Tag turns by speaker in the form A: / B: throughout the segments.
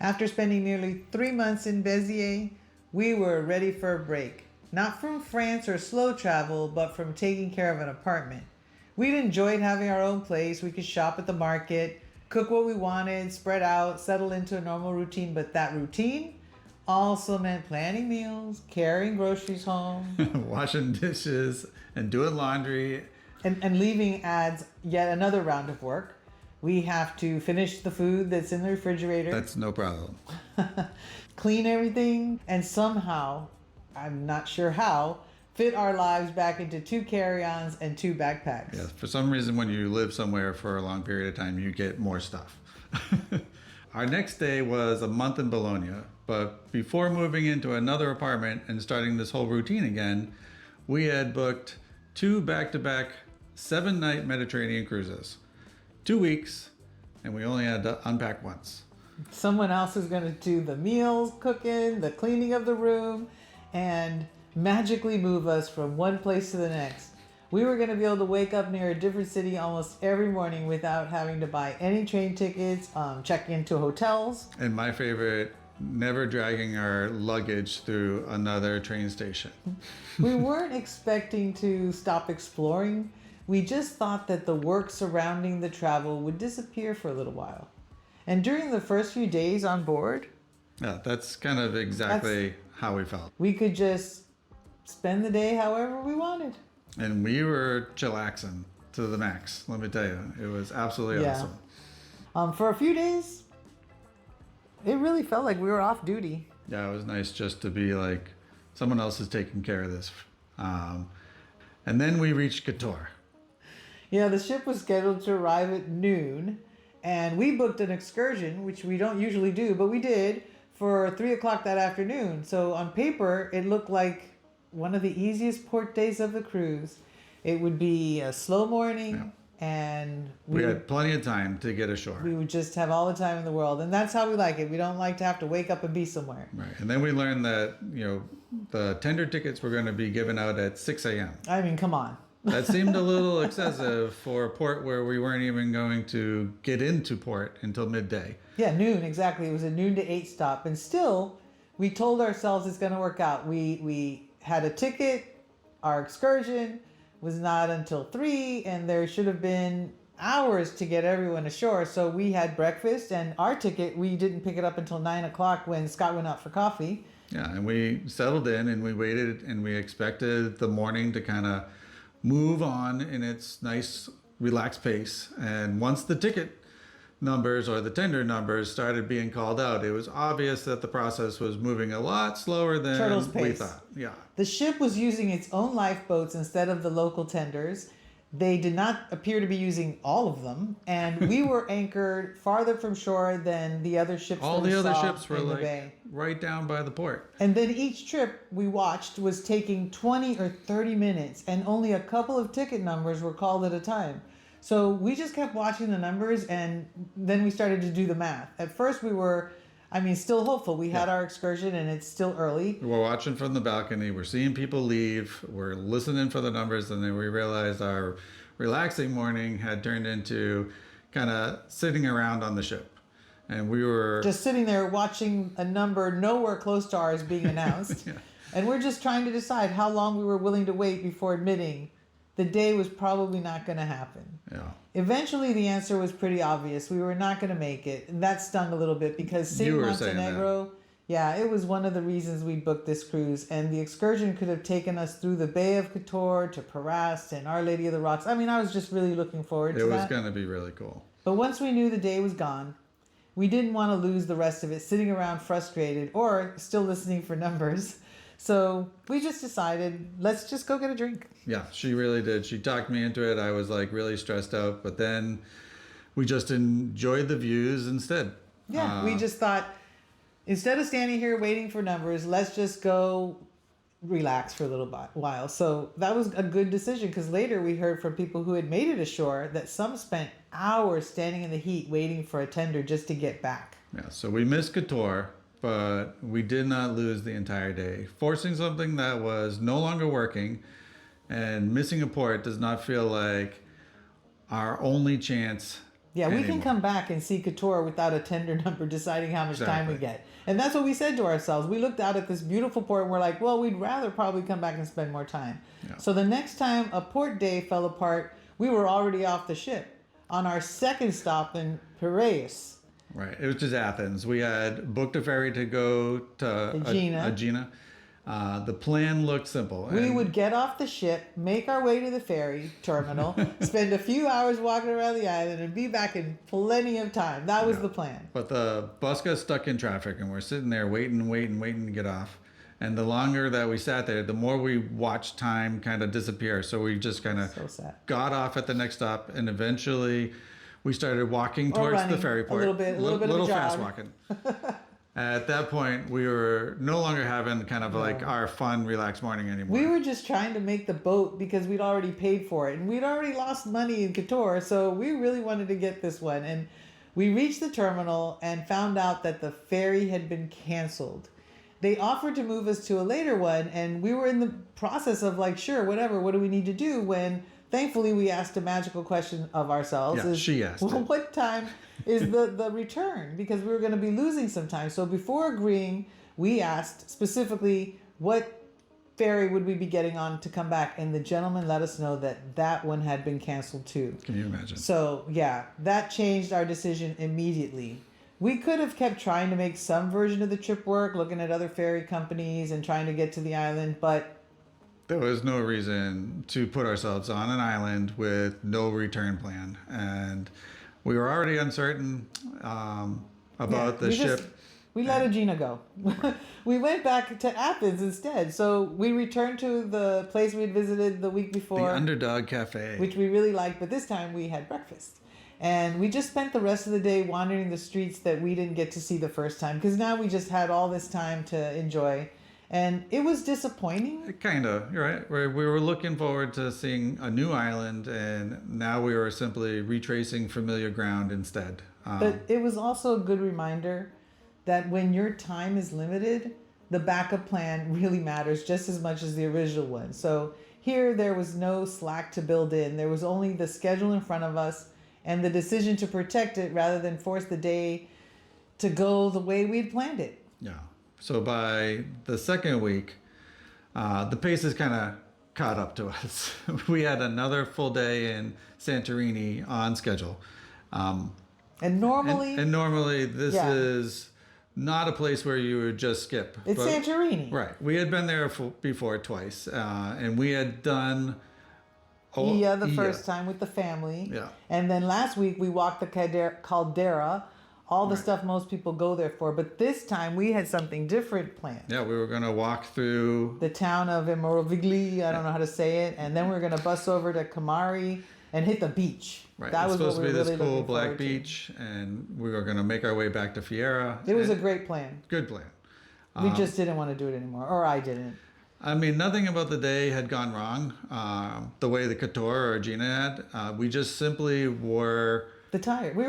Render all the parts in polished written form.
A: After spending nearly 3 months in Béziers, we were ready for a break. Not from France or slow travel, but from taking care of an apartment. We'd enjoyed having our own place. We could shop at the market, cook what we wanted, spread out, settle into a normal routine. But that routine also meant planning meals, carrying groceries home,
B: Washing dishes and doing laundry.
A: and leaving adds yet another round of work. We have to finish the food that's in the refrigerator,
B: That's no problem.
A: clean everything, and somehow, I'm not sure how, fit our lives back into 2 carry-ons and 2 backpacks.
B: Yeah, for some reason, when you live somewhere for a long period of time, you get more stuff. Our next day was a month in Bologna, but before moving into another apartment and starting this whole routine again, we had booked 2 back-to-back 7-night Mediterranean cruises. 2 weeks, and we only had to unpack once.
A: Someone else is going to do the meals, cooking, the cleaning of the room, and magically move us from one place to the next. We were going to be able to wake up near a different city almost every morning without having to buy any train tickets, check into hotels.
B: And my favorite, never dragging our luggage through another train station.
A: We weren't expecting to stop exploring. We just thought that the work surrounding the travel would disappear for a little while. And during the first few days on board,
B: Yeah, that's kind of exactly how we felt.
A: we could just spend the day however we wanted.
B: And we were chillaxing to the max, let me tell you. It was absolutely
A: Yeah.
B: awesome.
A: For a few days, it really felt like we were off duty.
B: Yeah, it was nice just to be like, someone else is taking care of this. And then we reached Qatar.
A: Yeah, the ship was scheduled to arrive at noon, and we booked an excursion, which we don't usually do, but we did, for 3 o'clock that afternoon. So on paper, it looked like one of the easiest port days of the cruise. It would be a slow morning,
B: Yeah.
A: and
B: We had plenty of time to get ashore.
A: we would just have all the time in the world. And that's how we like it. We don't like to have to wake up and be somewhere.
B: Right. And then we learned that, the tender tickets were going to be given out at 6 a.m.
A: I mean, come on.
B: That seemed a little excessive for a port where we weren't even going to get into port until midday.
A: Yeah, noon, exactly. It was a noon to 8 stop. And still, we told ourselves it's going to work out. We had a ticket. Our excursion was not until 3, and there should have been hours to get everyone ashore. So we had breakfast, and our ticket, we didn't pick it up until 9 o'clock when Scott went out for coffee.
B: Yeah, and we settled in and we waited and we expected the morning to kind of move on in its nice, relaxed pace. And once the ticket numbers or the tender numbers started being called out, it was obvious that the process was moving a lot slower than
A: Turtle's
B: we
A: pace.
B: thought. Yeah.
A: The ship was using its own lifeboats instead of the local tenders. They did not appear to be using all of them, and we were anchored farther from shore than the other ships.
B: All
A: that we
B: the other
A: saw
B: ships were
A: in the
B: like
A: bay.
B: right down by the port.
A: And then each trip we watched was taking 20 or 30 minutes, and only a couple of ticket numbers were called at a time. So we just kept watching the numbers, and then we started to do the math. At first we were, still hopeful. We had our excursion, and it's still early.
B: We're watching from the balcony. We're seeing people leave. We're listening for the numbers. And then we realized our relaxing morning had turned into kind of sitting around on the ship. And we were
A: Just sitting there watching a number nowhere close to ours being announced.
B: Yeah.
A: And we're just trying to decide how long we were willing to wait before admitting the day was probably not going to happen.
B: Yeah.
A: Eventually, the answer was pretty obvious. We were not going to make it. And that stung a little bit because seeing
B: You were saying
A: Montenegro, yeah, it was one of the reasons we booked this cruise. And the excursion could have taken us through the Bay of Qatar to Paras and Our Lady of the Rocks. I was just really looking forward to
B: It was
A: that.
B: going to be really cool.
A: But once we knew the day was gone, we didn't want to lose the rest of it sitting around frustrated or still listening for numbers. So we just decided, let's just go get a drink.
B: Yeah, she really did. She talked me into it. I was like really stressed out, but then we just enjoyed the views instead.
A: Yeah, we just thought, instead of standing here waiting for numbers, let's just go relax for a little while. So that was a good decision, because later we heard from people who had made it ashore that some spent hours standing in the heat waiting for a tender just to get back.
B: Yeah, so we missed Qatar, but we did not lose the entire day. Forcing something that was no longer working and missing a port does not feel like our only chance
A: Yeah, we can
B: anymore.
A: come back and see Couture without a tender number deciding how much time we
B: Exactly.
A: get. And that's what we said to ourselves. We looked out at this beautiful port and we're like, well, we'd rather probably come back and spend more time.
B: Yeah.
A: So the next time a port day fell apart, we were already off the ship on our second stop in Piraeus.
B: Right. It was just Athens. We had booked a ferry to go to
A: Aegina.
B: Aegina. The plan looked simple.
A: We
B: and
A: would get off the ship, make our way to the ferry terminal, spend a few hours walking around the island, and be back in plenty of time. That was the plan.
B: But the bus got stuck in traffic, and we're sitting there waiting to get off. And the longer that we sat there, the more we watched time kind of disappear. So we just kind of
A: So sad.
B: got off at the next stop, and eventually we started walking towards
A: running
B: the ferry port.
A: a little bit of a
B: fast
A: jog.
B: walking. At that point, we were no longer having kind of like our fun, relaxed morning anymore.
A: We were just trying to make the boat because we'd already paid for it and we'd already lost money in Couture, so we really wanted to get this one. And we reached the terminal and found out that the ferry had been canceled. They offered to move us to a later one, and we were in the process of like, sure, whatever, what do we need to do? When thankfully we asked a magical question of ourselves.
B: Yeah, she asked
A: well,
B: it.
A: what time is the return? Because we were going to be losing some time. So before agreeing, we asked specifically what ferry would we be getting on to come back, and the gentleman let us know that that one had been canceled too.
B: Can you imagine?
A: So yeah, that changed our decision immediately. We could have kept trying to make some version of the trip work, looking at other ferry companies and trying to get to the island, but
B: There was no reason to put ourselves on an island with no return plan. And we were already uncertain about the ship.
A: We let Aegina go. We went back to Athens instead. So we returned to the place we'd visited the week
B: The
A: before,
B: Underdog Cafe.
A: which we really liked, but this time we had breakfast. And we just spent the rest of the day wandering the streets that we didn't get to see the first time, because now we just had all this time to enjoy. And it was disappointing.
B: Kind of, you're right. We were looking forward to seeing a new island, and now we were simply retracing familiar ground instead.
A: But it was also a good reminder that when your time is limited, the backup plan really matters just as much as the original one. So here there was no slack to build in. There was only the schedule in front of us and the decision to protect it rather than force the day to go the way we'd planned it.
B: Yeah. So by the second week, the pace has kind of caught up to us. We had another full day in Santorini on schedule.
A: And normally,
B: And normally this
A: Yeah.
B: is not a place where you would just skip.
A: it's
B: But-
A: Santorini.
B: Right. We had been there before twice, and we had done
A: The first time with the family.
B: Yeah.
A: And then last week we walked the caldera, all the stuff most people go there for. But this time we had something different planned.
B: Yeah, we were going to walk through.
A: The town of Imorovigli, I don't know how to say it. And then we were going to bus over to Kamari and hit the beach.
B: Right.
A: That
B: It's
A: was what
B: supposed
A: we
B: to
A: were
B: be this
A: really
B: cool
A: looking
B: black
A: forward to.
B: beach, and we were going to make our way back to Fiera.
A: It was a
B: and-
A: great plan.
B: good plan.
A: We just didn't want to do it anymore. Or I didn't.
B: I mean, nothing about the day had gone wrong. The way the Couture or Gina had, we just simply were.
A: We were tired. We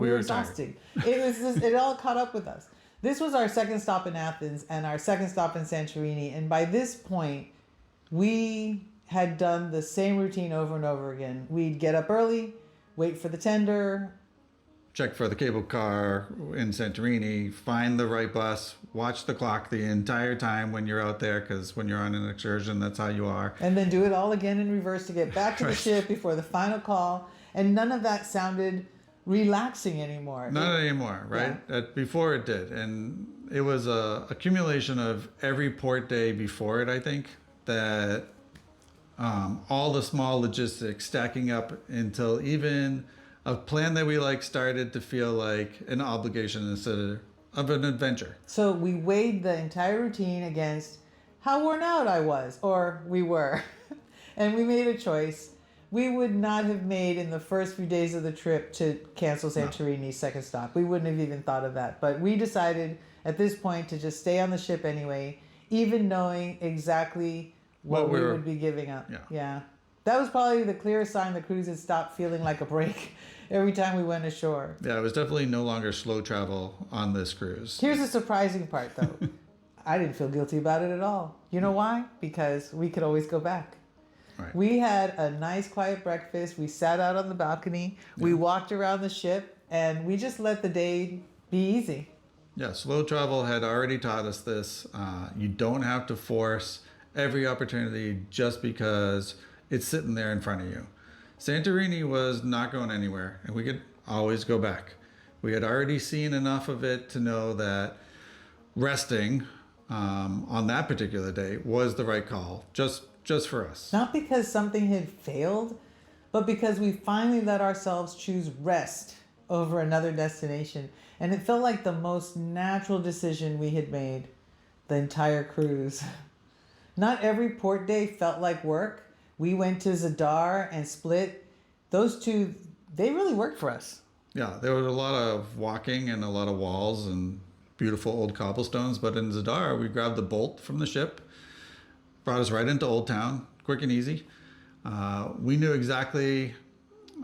B: We
A: were
B: were tired.
A: exhausted. It was just, it all caught up with us. This was our second stop in Athens and our second stop in Santorini. And by this point, we had done the same routine over and over again. We'd get up early, wait for the tender,
B: Check for the cable car in Santorini, find the right bus, watch the clock the entire time when you're out there, because when you're on an excursion, that's how you are.
A: and then do it all again in reverse to get back to the
B: Right.
A: ship before the final call. And none of that sounded relaxing anymore.
B: Not anymore, right? Before it did. And it was a accumulation of every port day before it, I think, that all the small logistics stacking up until even a plan that we like started to feel like an obligation instead of an adventure.
A: So we weighed the entire routine against how worn out I was, or we were. And we made a choice we would not have made in the first few days of the trip to cancel Santorini's second stop. We wouldn't have even thought of that. But we decided at this point to just stay on the ship anyway, even knowing exactly what we would be giving up.
B: Yeah.
A: That was probably the clearest sign the cruise had stopped feeling like a break every time we went ashore.
B: Yeah, it was definitely no longer slow travel on this cruise.
A: Here's the surprising part, though. I didn't feel guilty about it at all. You know why? Because we could always go back.
B: Right.
A: We had a nice quiet breakfast. We sat out on the balcony. We walked around the ship, and we just let the day be easy.
B: Yeah, slow travel had already taught us this. You don't have to force every opportunity just because it's sitting there in front of you. Santorini was not going anywhere, and we could always go back. We had already seen enough of it to know that resting on that particular day was the right call, just for us.
A: Not because something had failed, but because we finally let ourselves choose rest over another destination. And it felt like the most natural decision we had made the entire cruise. Not every port day felt like work. We went to Zadar and Split. Those two, they really worked for us.
B: Yeah, there was a lot of walking and a lot of walls and beautiful old cobblestones. But in Zadar, we grabbed the bolt from the ship, brought us right into Old Town, quick and easy. We knew exactly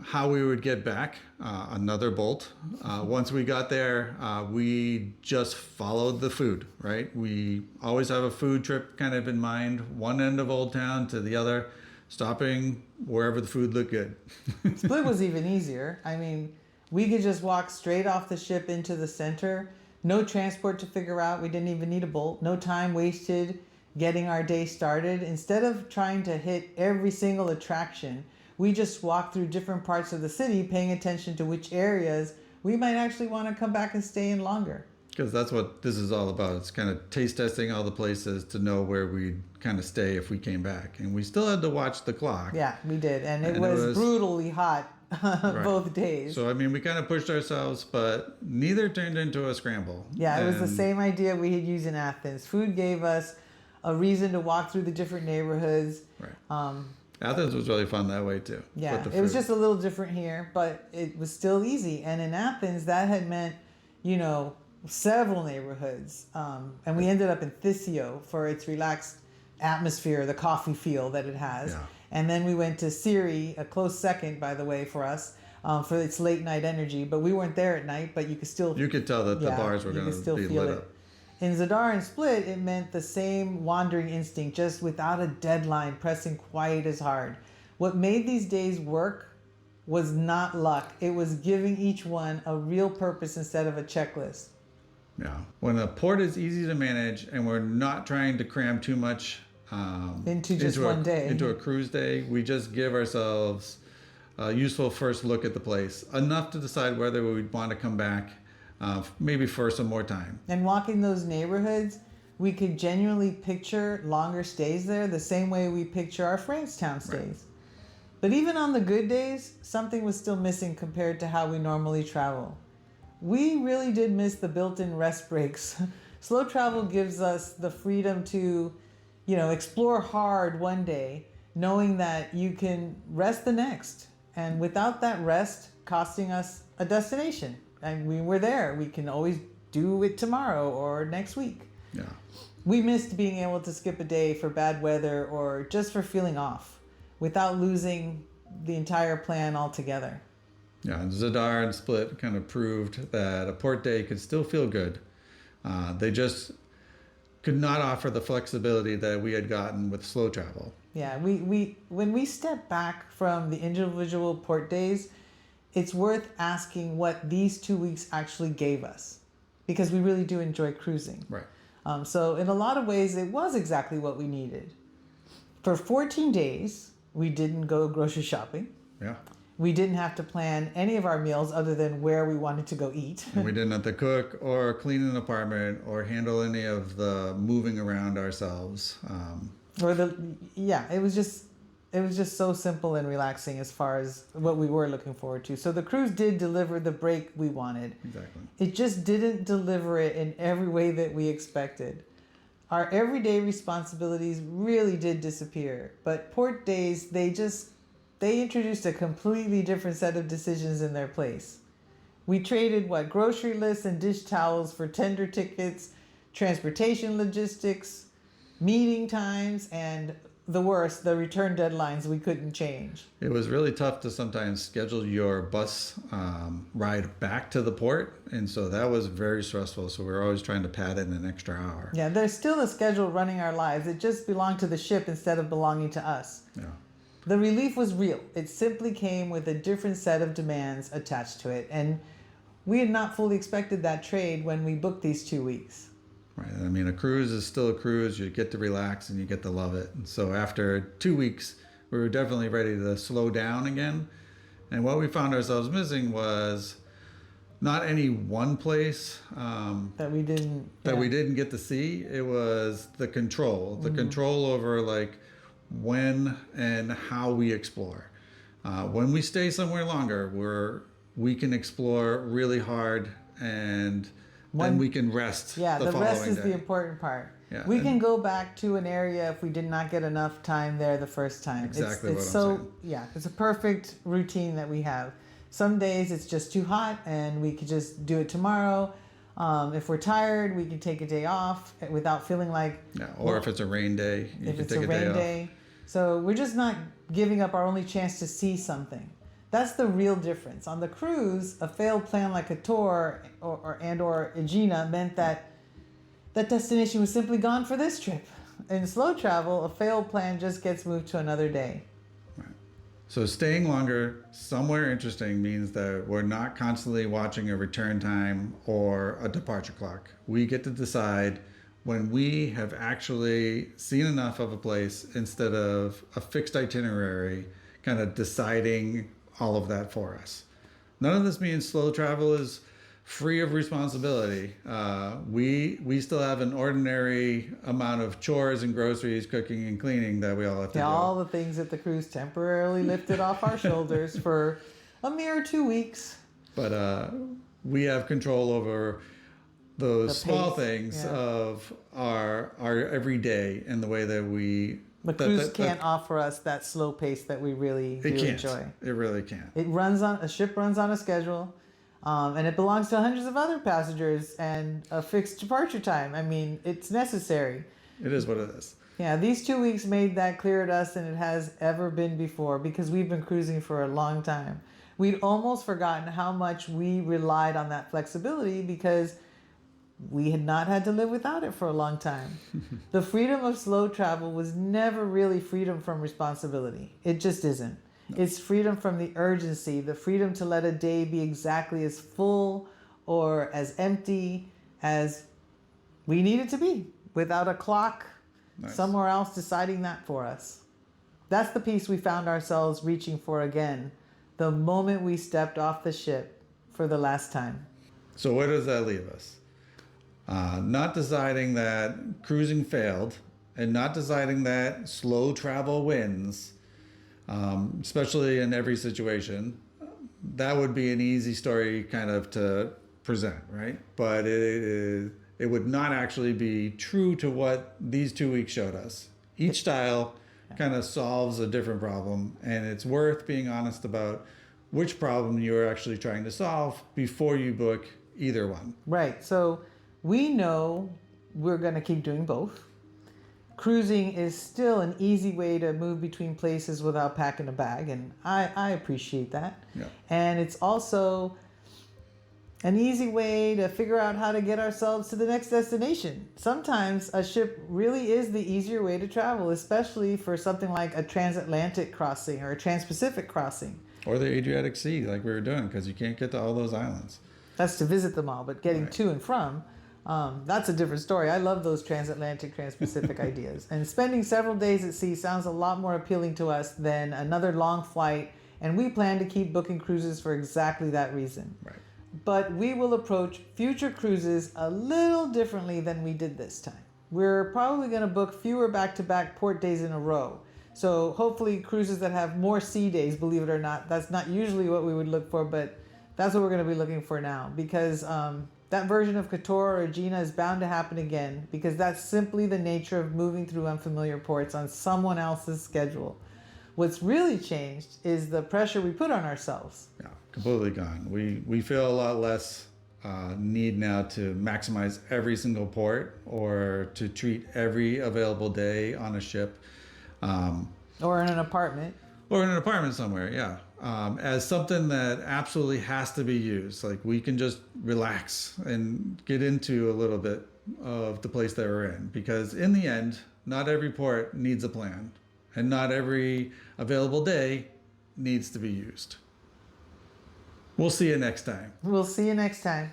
B: how we would get back, another bolt. Once we got there, we just followed the food, right? We always have a food trip kind of in mind, one end of Old Town to the other, stopping wherever the food looked good.
A: Split was even easier. I mean, we could just walk straight off the ship into the center. No transport to figure out. We didn't even need a bolt. No time wasted getting our day started. Instead of trying to hit every single attraction, we just walked through different parts of the city, paying attention to which areas we might actually want to come back and stay in longer.
B: Because that's what this is all about. It's kind of taste testing all the places to know where we'd kind of stay if we came back. And we still had to watch the clock.
A: Yeah, we did. And it was brutally hot both days.
B: So, I mean, we kind of pushed ourselves, but neither turned into a scramble.
A: Yeah, it was the same idea we had used in Athens. Food gave us a reason to walk through the different neighborhoods.
B: Right. Athens was really fun that way too.
A: Yeah, it was just a little different here, but it was still easy. And in Athens, that had meant, several neighborhoods. And we ended up in Thissio for its relaxed atmosphere, the coffee feel that it has.
B: Yeah.
A: And then we went to Siri, a close second, by the way, for us, for its late night energy. But we weren't there at night, but you could still...
B: You could tell that the bars were going to be lit up.
A: In Zadar and Split, it meant the same wandering instinct, just without a deadline, pressing quite as hard. What made these days work was not luck. It was giving each one a real purpose instead of a checklist.
B: Yeah. When a port is easy to manage and we're not trying to cram too much
A: into one day.
B: Into a cruise day, we just give ourselves a useful first look at the place, enough to decide whether we'd want to come back, maybe for some more time.
A: And walking those neighborhoods, we could genuinely picture longer stays there the same way we picture our Frankstown stays. Right. But even on the good days, something was still missing compared to how we normally travel. We really did miss the built-in rest breaks. Slow travel gives us the freedom to, explore hard one day, knowing that you can rest the next. And without that rest costing us a destination. And we were there. We can always do it tomorrow or next week.
B: Yeah.
A: We missed being able to skip a day for bad weather or just for feeling off without losing the entire plan altogether.
B: Yeah, and Zadar and Split kind of proved that a port day could still feel good. They just could not offer the flexibility that we had gotten with slow travel.
A: Yeah, we when we step back from the individual port days, it's worth asking what these 2 weeks actually gave us, because we really do enjoy cruising.
B: Right.
A: So in a lot of ways, it was exactly what we needed. For 14 days, we didn't go grocery shopping.
B: Yeah.
A: We didn't have to plan any of our meals other than where we wanted to go eat.
B: And we didn't have to cook or clean an apartment or handle any of the moving around ourselves.
A: It was just so simple and relaxing as far as what we were looking forward to. So the cruise did deliver the break we wanted.
B: Exactly.
A: It just didn't deliver it in every way that we expected. Our everyday responsibilities really did disappear, but port days, they introduced a completely different set of decisions in their place. We traded grocery lists and dish towels for tender tickets, transportation logistics, meeting times, and the worst, the return deadlines we couldn't change.
B: It was really tough to sometimes schedule your bus ride back to the port, and so that was very stressful. So we were always trying to pad in an extra hour.
A: Yeah, there's still a schedule running our lives. It just belonged to the ship instead of belonging to us.
B: Yeah.
A: The relief was real. It simply came with a different set of demands attached to it. And we had not fully expected that trade when we booked these 2 weeks.
B: Right. I mean, a cruise is still a cruise. You get to relax and you get to love it. And so after 2 weeks, we were definitely ready to slow down again. And what we found ourselves missing was not any one place
A: That we didn't.
B: we didn't get to see. It was the control over like when and how we explore. When we stay somewhere longer, we can explore really hard and then we can rest.
A: Yeah, the rest
B: following
A: is
B: day.
A: the important part.
B: Yeah,
A: we
B: and-
A: can go back to an area if we did not get enough time there the first time.
B: Exactly
A: it's
B: what I'm
A: so
B: saying.
A: yeah, it's a perfect routine that we have. Some days it's just too hot and we could just do it tomorrow. If we're tired, we can take a day off without feeling like
B: Yeah, or if it's a rain day, you
A: if
B: can
A: it's
B: take
A: a
B: a day
A: rain
B: off.
A: day. So we're just not giving up our only chance to see something. That's the real difference. On the cruise, a failed plan like a tour or Aegina meant that that destination was simply gone for this trip. In slow travel, a failed plan just gets moved to another day.
B: So staying longer somewhere interesting means that we're not constantly watching a return time or a departure clock. We get to decide when we have actually seen enough of a place instead of a fixed itinerary kind of deciding all of that for us. None of this means slow travel is free of responsibility. We still have an ordinary amount of chores and groceries, cooking and cleaning that we all have to do.
A: All the things that the cruise temporarily lifted off our shoulders for a mere 2 weeks.
B: But we have control over those
A: The
B: small
A: pace,
B: things
A: yeah.
B: of our everyday and the way that we.
A: The cruise can't offer us that slow pace that we really do
B: It can't.
A: enjoy.
B: It really can't.
A: A ship runs on a schedule, and it belongs to hundreds of other passengers and a fixed departure time. I mean, it's necessary.
B: It is what it is.
A: Yeah, these 2 weeks made that clear to us than it has ever been before because we've been cruising for a long time. We'd almost forgotten how much we relied on that flexibility because we had not had to live without it for a long time. The freedom of slow travel was never really freedom from responsibility. It just isn't. No. It's freedom from the urgency, the freedom to let a day be exactly as full or as empty as we need it to be without a clock somewhere else deciding that for us. That's the peace we found ourselves reaching for again the moment we stepped off the ship for the last time.
B: So where does that leave us? Not deciding that cruising failed and not deciding that slow travel wins, especially in every situation. That would be an easy story kind of to present, right? But it would not actually be true to what these 2 weeks showed us. Each style kind of solves a different problem, and it's worth being honest about which problem you're actually trying to solve before you book either one.
A: Right. So we know we're going to keep doing both. Cruising is still an easy way to move between places without packing a bag, and I appreciate that.
B: Yeah.
A: And it's also an easy way to figure out how to get ourselves to the next destination. Sometimes a ship really is the easier way to travel, especially for something like a transatlantic crossing or a trans-Pacific crossing.
B: Or the Adriatic Sea, like we were doing, because you can't get to all those islands.
A: That's to visit them all, but getting to and from, that's a different story. I love those transatlantic, trans-Pacific ideas. And spending several days at sea sounds a lot more appealing to us than another long flight, and we plan to keep booking cruises for exactly that reason.
B: Right.
A: But we will approach future cruises a little differently than we did this time. We're probably going to book fewer back-to-back port days in a row. So hopefully cruises that have more sea days, believe it or not. That's not usually what we would look for, but that's what we're going to be looking for now, because that version of Couture or Aegina is bound to happen again, because that's simply the nature of moving through unfamiliar ports on someone else's schedule. What's really changed is the pressure we put on ourselves.
B: Yeah, completely gone. We feel a lot less need now to maximize every single port or to treat every available day on a ship.
A: Or in an apartment.
B: Or in an apartment somewhere, yeah. As something that absolutely has to be used. Like we can just relax and get into a little bit of the place that we're in. Because in the end, not every port needs a plan. and not every available day needs to be used. We'll see you next time.
A: We'll see you next time.